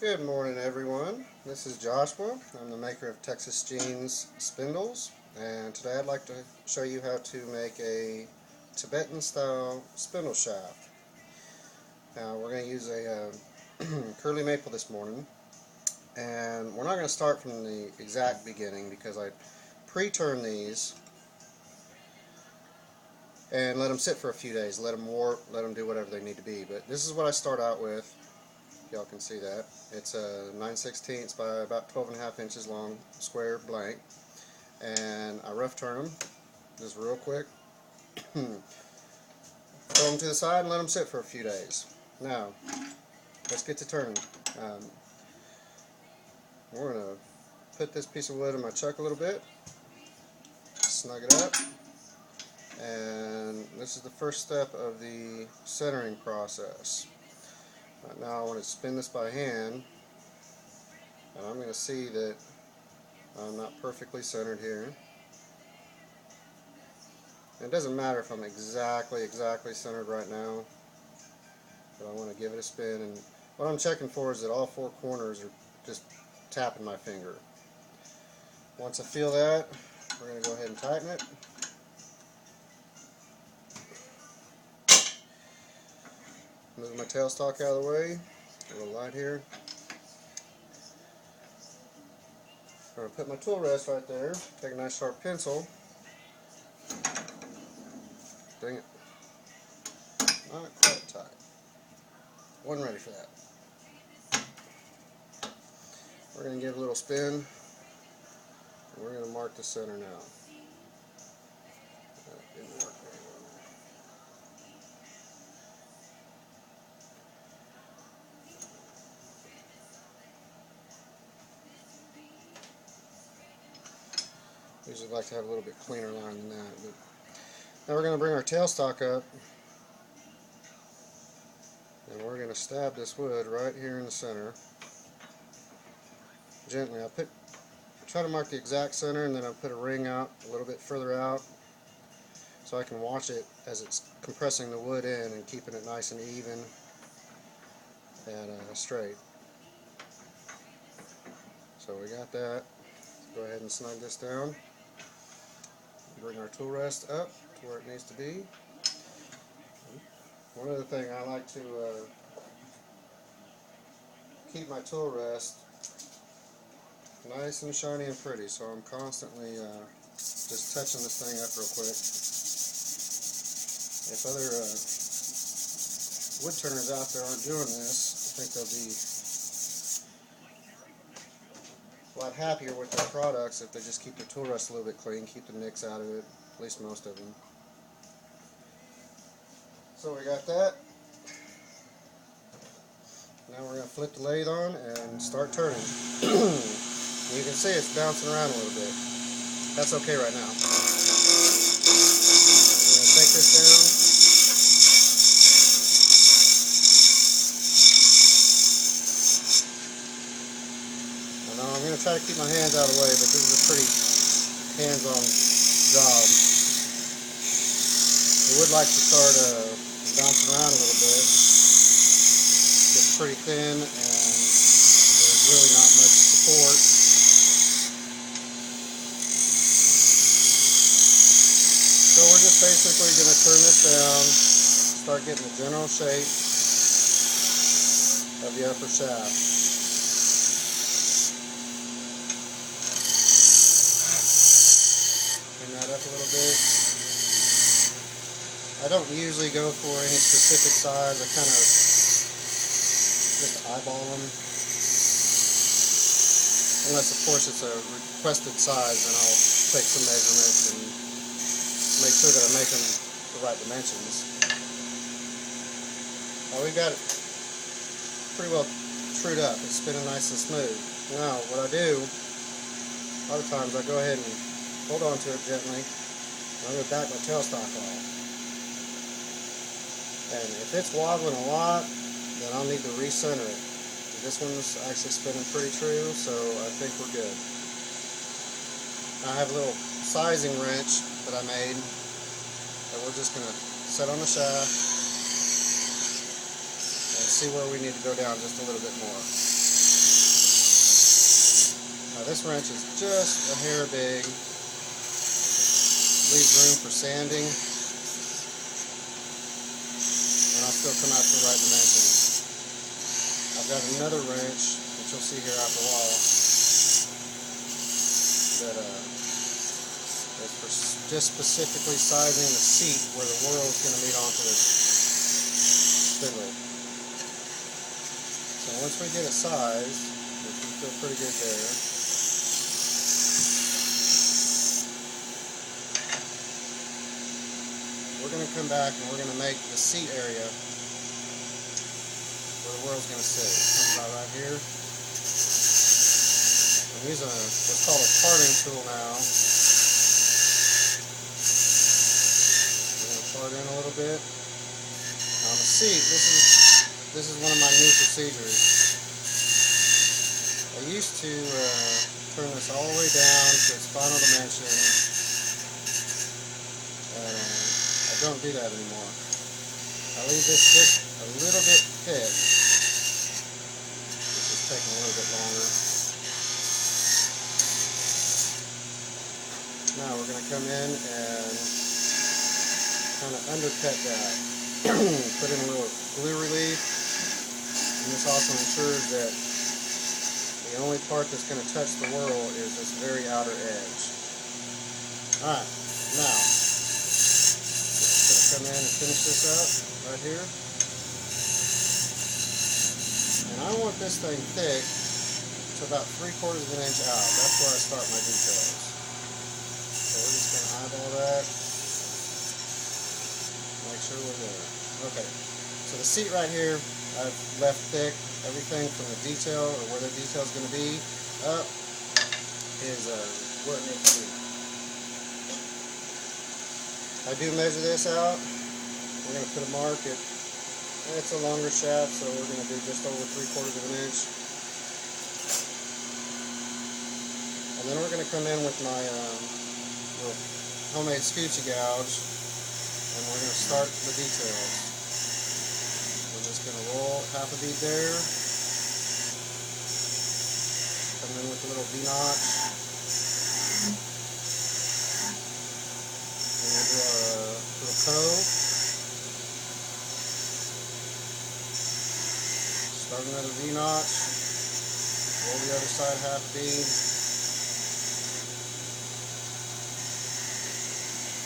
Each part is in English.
Good morning, everyone. This is Joshua. I'm the maker of Texas Jeans spindles, and today I'd like to show you how to make a Tibetan style spindle shaft. Now we're going to use a curly maple this morning, and we're not going to start from the exact beginning because I pre-turned these and let them sit for a few days, let them warp, let them do whatever they need to be. But this is what I start out with. Y'all can see that. It's a 9/16 by about 12.5 inches long square blank, and I rough turn them just real quick. Throw them to the side and let them sit for a few days. Now let's get to turning. We're going to put this piece of wood in my chuck a little bit, snug it up, and this is the first step of the centering process. Now I want to spin this by hand, and I'm going to see that I'm not perfectly centered here. And it doesn't matter if I'm exactly centered right now, but I want to give it a spin, and what I'm checking for is that all four corners are just tapping my finger. Once I feel that, we're going to go ahead and tighten it. Move my tailstock out of the way. A little light here. I'm going to put my tool rest right there. Take a nice sharp pencil. Dang it. Not quite tight. Wasn't ready for that. We're going to give it a little spin. And we're going to mark the center now. That didn't work very well. Usually like to have a little bit cleaner line than that. But now we're going to bring our tailstock up, and we're going to stab this wood right here in the center. Gently. I try to mark the exact center, and then I'll put a ring out a little bit further out so I can watch it as it's compressing the wood in and keeping it nice and even and straight. So we got that. Go ahead and snug this down. Bring our tool rest up to where it needs to be. One other thing, I like to keep my tool rest nice and shiny and pretty, so I'm constantly just touching this thing up real quick. If other wood turners out there aren't doing this, I think they'll be a lot happier with their products if they just keep their tool rest a little bit clean, keep the nicks out of it, at least most of them. So we got that. Now we're going to flip the lathe on and start turning. You can see it's bouncing around a little bit. That's okay right now. I'm going to take this down. I'm going to try to keep my hands out of the way, but this is a pretty hands-on job. The wood likes to start bouncing around a little bit. It's pretty thin, and there's really not much support. So we're just basically going to turn this down, start getting the general shape of the upper shaft. That up a little bit. I don't usually go for any specific size. I kind of just eyeball them. Unless, of course, it's a requested size, then I'll take some measurements and make sure that I make them the right dimensions. Well, we've got it pretty well trued up. It's spinning nice and smooth. Now, what I do, a lot of times I go ahead and hold on to it gently, and I'm going to back my tailstock off. And if it's wobbling a lot, then I'll need to recenter it. This one's actually spinning pretty true, so I think we're good. I have a little sizing wrench that I made that we're just going to set on the shaft and see where we need to go down just a little bit more. This wrench is just a hair big, leaves room for sanding, and I'll still come out to the right dimensions. I've got another wrench, which you'll see here after a while, that is for just specifically sizing the seat where the whirl is going to meet onto this spindle. So once we get it sized, which we feel pretty good there, we're going to come back and we're going to make the seat area where the whirl's going to sit. It comes out right here. I'm using what's called a parting tool now. We're going to part in a little bit. Now on the seat, this is one of my new procedures. I used to turn this all the way down to its final dimension, and I don't do that anymore. I leave this just a little bit thick. This is taking a little bit longer. Now we're going to come in and kind of undercut that. Put in a little glue relief, and this also ensures that the only part that's going to touch the whirl is this very outer edge. Alright, now just going to come in and finish this up right here. And I want this thing thick to about 3/4 of an inch out. That's where I start my details. So we're just going to eyeball that. Make sure we're there. Okay, so the seat right here, I've left thick. Everything from the detail, or where the detail is going to be, up is where it needs to be. I do measure this out. We're going to put a mark at, it's a longer shaft, so we're going to do just over 3/4 of an inch. And then we're going to come in with my little homemade scoochy gouge, and we're going to start the details. We're just going to roll half a bead there, come in with a little V-notch, and we'll do our little cove, start another V-notch, roll the other side half a bead,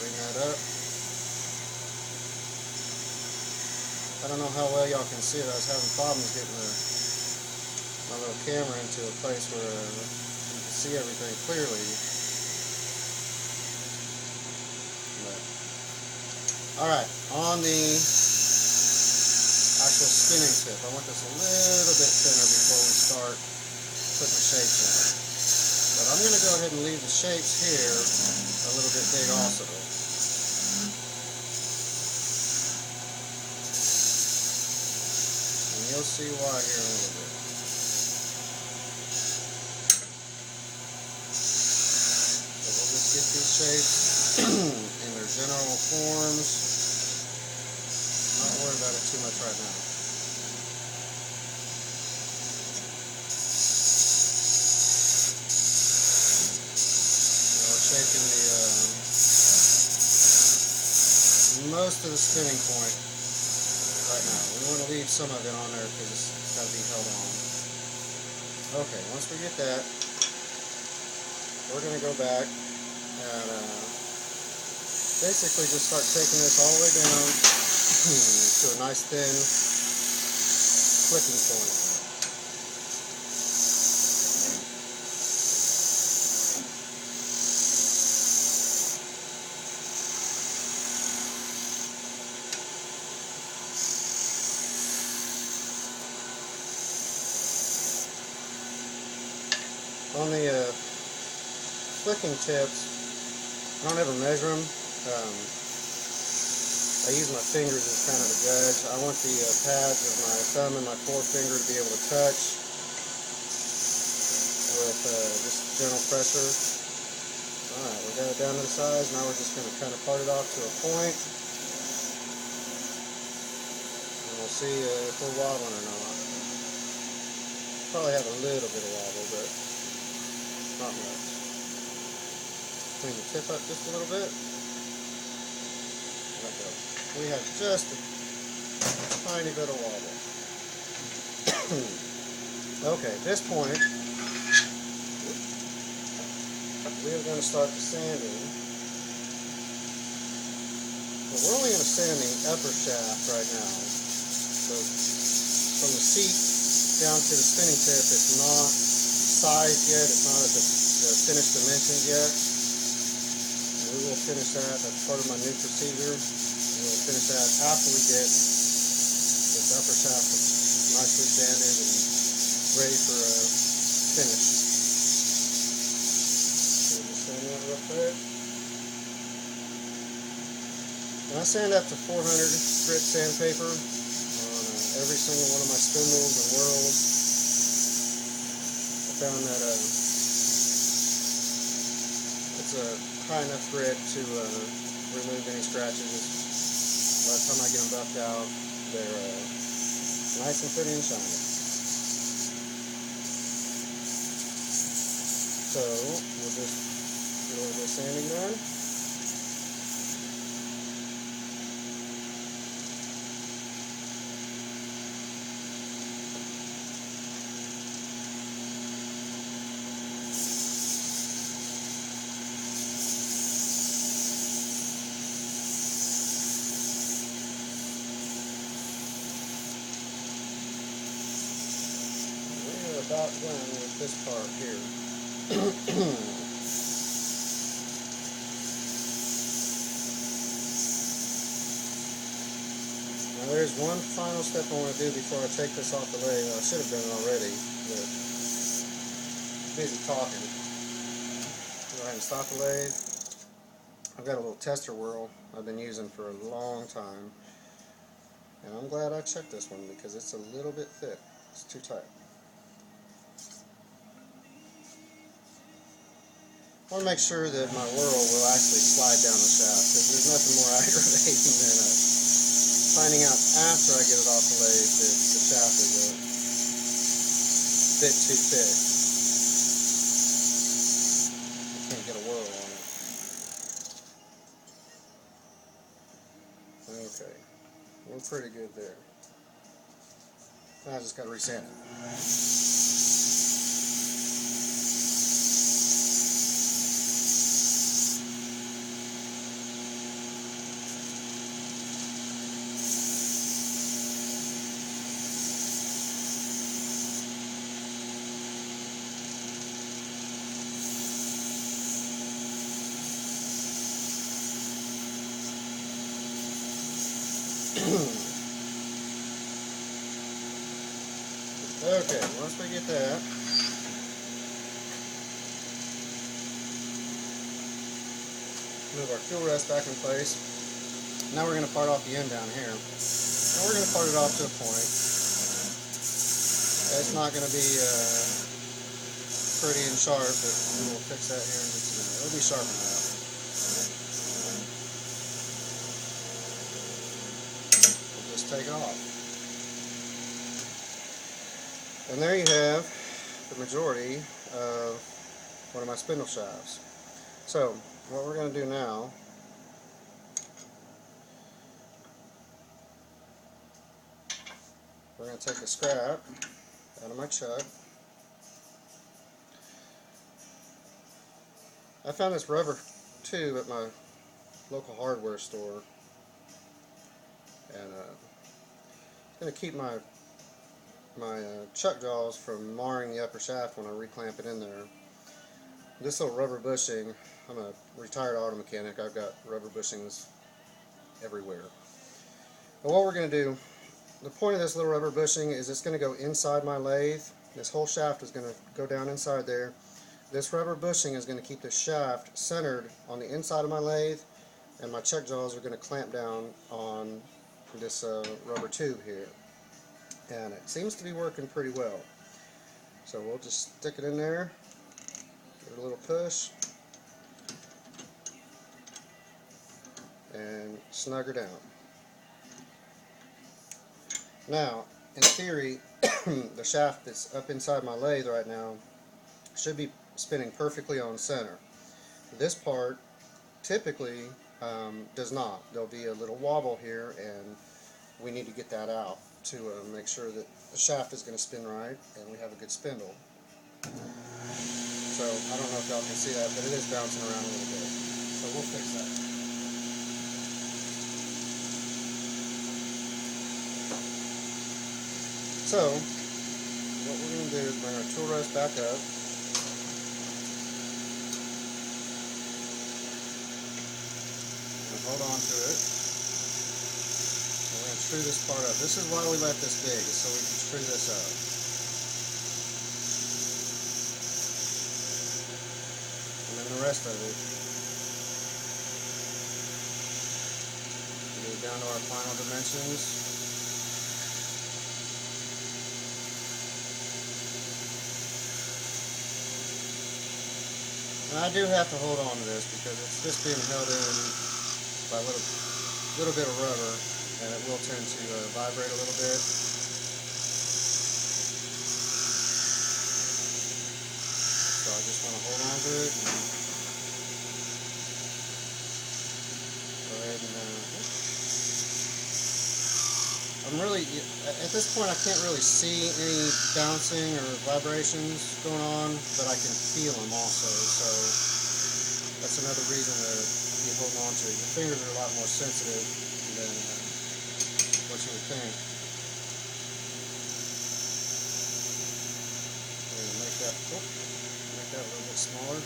bring that up. I don't know how well y'all can see it. I was having problems getting my little camera into a place where you can see everything clearly. Alright, on the actual spinning tip, I want this a little bit thinner before we start putting the shapes in. But I'm going to go ahead and leave the shapes here a little bit big also. You'll see why here in a little bit. So we'll just get these shapes in their general forms. Not worry about it too much right now. Now we're shaping most of the spinning point right now. We want to leave some of it on there because it's got to be held on. Okay, once we get that, we're going to go back and basically just start taking this all the way down to a nice thin flicking point. On the flicking tips, I don't ever measure them. I use my fingers as kind of a judge. I want the pads of my thumb and my forefinger to be able to touch with just gentle pressure. Alright, we got it down to the size. Now we're just going to kind of part it off to a point. And we'll see if we're wobbling or not. Probably have a little bit of wobble, but not much. Clean the tip up just a little bit. Let go. We have just a tiny bit of wobble. Okay, at this point, we are going to start the sanding. Well, we're only going to sand the upper shaft right now. So from the seat down to the spinning tip, it's not sized yet. It's not at the finished dimensions yet. And we will finish that. That's part of my new procedure. And we'll finish that after we get this upper shaft nicely sanded and ready for a finish. So just sand that real quick. And I sand up to 400 grit sandpaper on every single one of my spindles and whirls. I found that it's a high enough grit to remove any scratches. By the time I get them buffed out, they're nice and pretty and shiny. So we'll just get a little bit of sanding done. About done with this part here. Now there's one final step I want to do before I take this off the lathe. I should have done it already, but busy talking. Go ahead and stop the lathe. I've got a little tester whirl I've been using for a long time, and I'm glad I checked this one because it's a little bit thick. It's too tight. I want to make sure that my whirl will actually slide down the shaft, because there's nothing more aggravating than finding out after I get it off the lathe that the shaft is a bit too thick. I can't get a whirl on it. Okay, we're pretty good there. Now I just got to resand it. Okay, once we get that, move our fuel rest back in place. Now we're going to part off the end down here. And we're going to part it off to a point. It's not going to be pretty and sharp, but we will fix that here in just a minute. It'll be sharp enough. We'll just take it off. And there you have the majority of one of my spindle shafts. So what we're going to do now, we're going to take the scrap out of my chuck. I found this rubber tube at my local hardware store, and it's going to keep my chuck jaws from marring the upper shaft when I reclamp it in there. This little rubber bushing, I'm a retired auto mechanic, I've got rubber bushings everywhere. But what we're going to do, the point of this little rubber bushing is it's going to go inside my lathe. This whole shaft is going to go down inside there. This rubber bushing is going to keep the shaft centered on the inside of my lathe, and my chuck jaws are going to clamp down on this rubber tube here. And it seems to be working pretty well. So we'll just stick it in there, give it a little push, and snug her down. Now, in theory, the shaft that's up inside my lathe right now should be spinning perfectly on center. This part typically does not. There'll be a little wobble here, and we need to get that out to make sure that the shaft is going to spin right and we have a good spindle. So I don't know if y'all can see that, but it is bouncing around a little bit. So we'll fix that. So what we're going to do is bring our tool rest back up. And hold on to it. We're going to true this part up. This is why we left this big, is so we can true this up. And then the rest of it, we go down to our final dimensions. And I do have to hold on to this because it's just being held in by a little bit of rubber, and it will tend to vibrate a little bit. So I just want to hold on to it and go ahead and I'm really, at this point I can't really see any bouncing or vibrations going on, but I can feel them also, so that's another reason to be holding on to it. Your fingers are a lot more sensitive than what you would think. Make that a little bit smaller.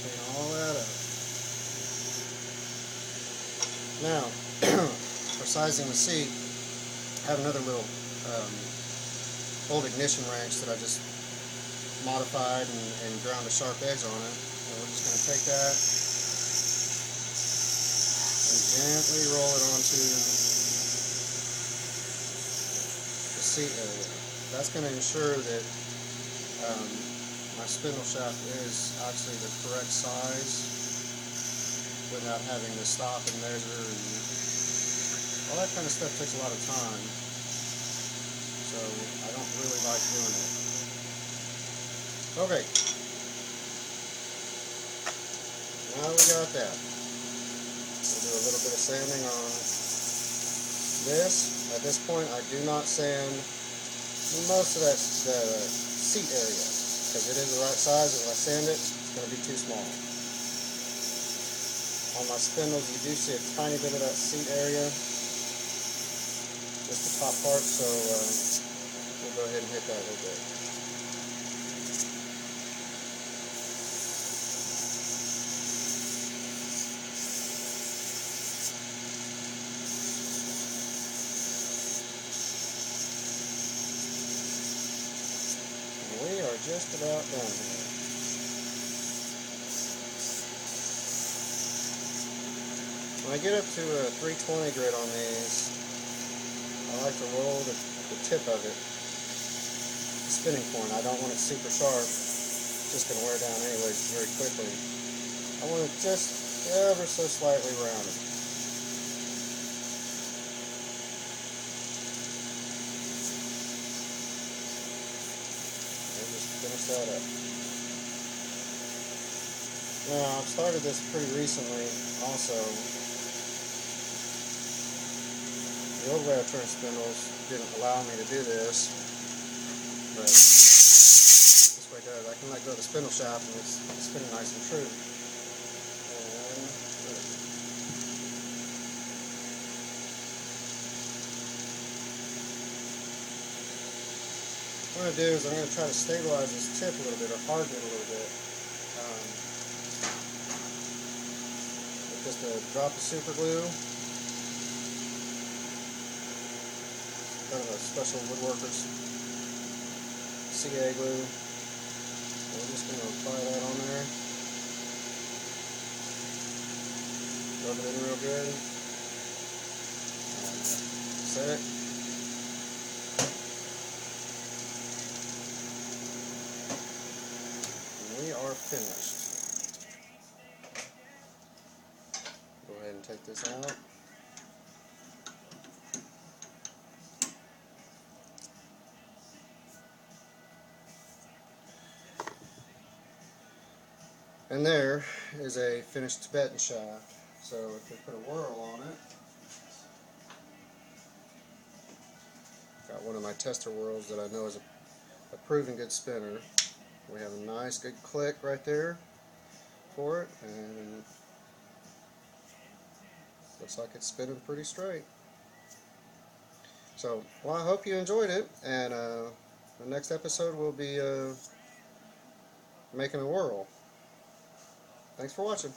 Clean all that up. Now, for sizing the seat, I have another little old ignition wrench that I just modified and ground a sharp edge on it. And we're just going to take that and gently roll it onto the seat area. That's going to ensure that my spindle shaft is actually the correct size without having to stop and measure, and all that kind of stuff takes a lot of time, so I don't really like doing it. Okay, now we got that. We'll do a little bit of sanding on this. At this point I do not sand most of that seat area, because it is the right size. If I sand it, it's going to be too small. On my spindles, you do see a tiny bit of that seat area, just the top part, so we'll go ahead and hit that a little bit. And we are just about done here. When I get up to a 320 grit on these, I like to roll the tip of it, the spinning point. I don't want it super sharp. It's just going to wear down anyways very quickly. I want it just ever so slightly rounded. And just finish that up. Now, I've started this pretty recently also. The old way I turned spindles didn't allow me to do this, but this way it does. I can let go of the spindle shaft and it's spinning nice and true. And what I'm going to do is I'm going to try to stabilize this tip a little bit, or harden it a little bit. With just a drop of super glue. Kind of a special woodworker's CA glue. So we're just going to apply that on there. Rub it in real good. And set it. And we are finished. Go ahead and take this out. And there is a finished Tibetan shaft. So if we put a whirl on it, got one of my tester whirls that I know is a proven good spinner. We have a nice good click right there for it, and looks like it's spinning pretty straight. So, well, I hope you enjoyed it, and the next episode will be making a whirl. Thanks for watching.